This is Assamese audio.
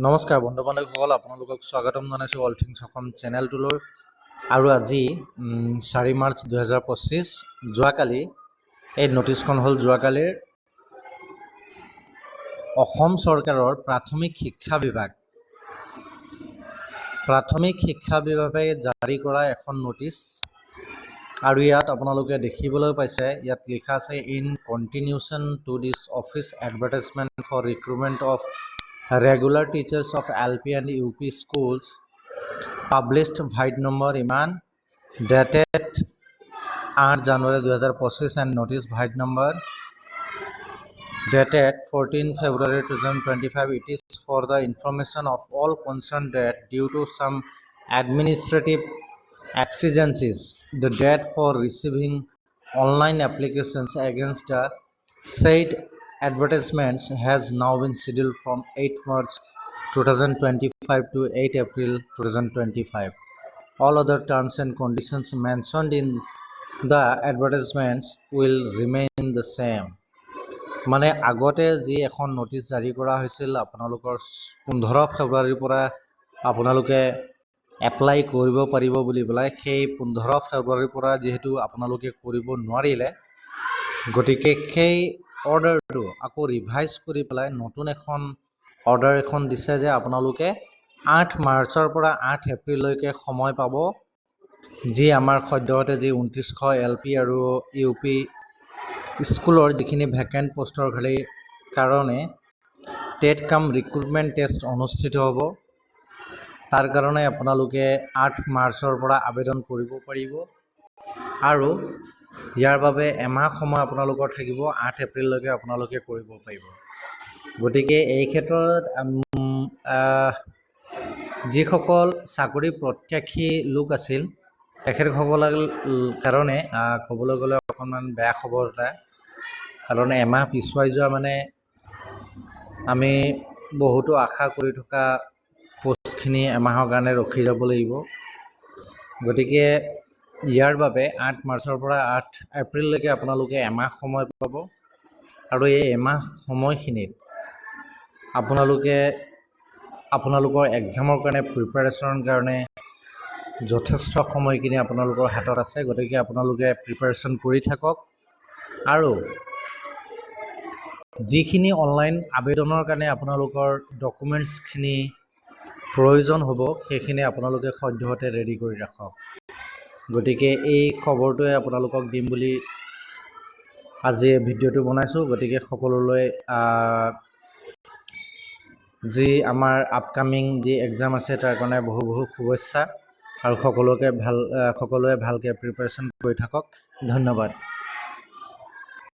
নমস্কাৰ বন্ধু বান্ধৱীসকল, আপোনালোকক স্বাগতম জনাইছোঁ অল থিংছ অসম চেনেলটোলৈ। আৰু আজি 4 মাৰ্চ 2025 যোৱাকালি এই নটিছখন হ'ল যোৱাকালিৰ অসম চৰকাৰৰ প্ৰাথমিক শিক্ষা বিভাগে জাৰি কৰা এখন নটিছ। আৰু ইয়াত আপোনালোকে দেখিবলৈ পাইছে, ইয়াত লিখা আছে in continuation to this office advertisement for recruitment of regular teachers of LP and UP schools published Bhait number Iman dated 8 January 2025 and notice Bhait number dated 14 February 2025. It is for the information of all concerned that due to some administrative exigencies, the date for receiving online applications against the said advertisements has now been scheduled from 8 March 2025 to 8 April 2025. All other terms and conditions mentioned in the advertisements will remain the same. মানে আগতে যি এখন নোটিছ জাৰি কৰা হৈছিল, আপোনালোকৰ 15 ফেব্ৰুৱাৰীৰ পৰা আপোনালোকে এপ্লাই কৰিব পাৰিব বুলি পেলাই, সেই 15 ফেব্ৰুৱাৰীৰ পৰা যিহেতু আপোনালোকে কৰিব নোৱাৰিলে, গতিকে সেই অৰ্ডাৰটো আকৌ ৰিভাইজ কৰি পেলাই নতুন এখন অৰ্ডাৰ এখন দিছে যে আপোনালোকে 8 মাৰ্চৰ পৰা 8 এপ্ৰিললৈকে সময় পাব, যি আমাৰ সদ্যহতে যি 2900 LP আৰু UP স্কুলৰ যিখিনি ভেকেণ্ট পোষ্টৰ কাৰণে টেট কাম ৰিক্ৰুটমেণ্ট টেষ্ট অনুষ্ঠিত হ'ব। তাৰ কাৰণে আপোনালোকে 8 মাৰ্চৰ পৰা আবেদন কৰিব পাৰিব আৰু ইয়াৰ বাবে এমাহ সময় আপোনালোকৰ থাকিব, 8 এপ্ৰিললৈকে আপোনালোকে কৰিব পাৰিব। গতিকে এই ক্ষেত্ৰত যিসকল চাকৰি প্ৰত্যাশী লোক আছিল তেখেতসকলৰ কাৰণে ক'বলৈ গ'লে অকণমান বেয়া খবৰ এটা, কাৰণ এমাহ পিছুৱাই যোৱা মানে আমি বহুতো আশা কৰি থকা পোষ্টখিনি এমাহৰ কাৰণে ৰখি যাব লাগিব। গতিকে ইয়াৰ বাবে 8 মাৰ্চৰ পৰা 8 এপ্ৰিললৈকে আপোনালোকে এমাহ সময় পাব আৰু এই এমাহ সময়খিনিত আপোনালোকৰ এক্সামৰ কাৰণে প্ৰিপাৰেশ্যনৰ কাৰণে যথেষ্ট সময়খিনি আপোনালোকৰ হাতত আছে। গতিকে আপোনালোকে প্ৰিপাৰেশ্যন কৰি থাকক আৰু যিখিনি অনলাইন আবেদনৰ কাৰণে আপোনালোকৰ ডকুমেণ্টছখিনি প্ৰয়োজন হ'ব সেইখিনি আপোনালোকে সদ্যহতে ৰেডি কৰি ৰাখক। গতিকে এই খবৰটোৱে আপোনালোকক দিম বুলি আজি ভিডিঅ'টো বনাইছোঁ। গতিকে সকলোলৈ যি আমাৰ আপকামিং যি এক্সাম আছে তাৰ কাৰণে বহু শুভেচ্ছা আৰু সকলোৱে ভালকৈ প্ৰিপাৰেশ্যন কৰি থাকক। ধন্যবাদ।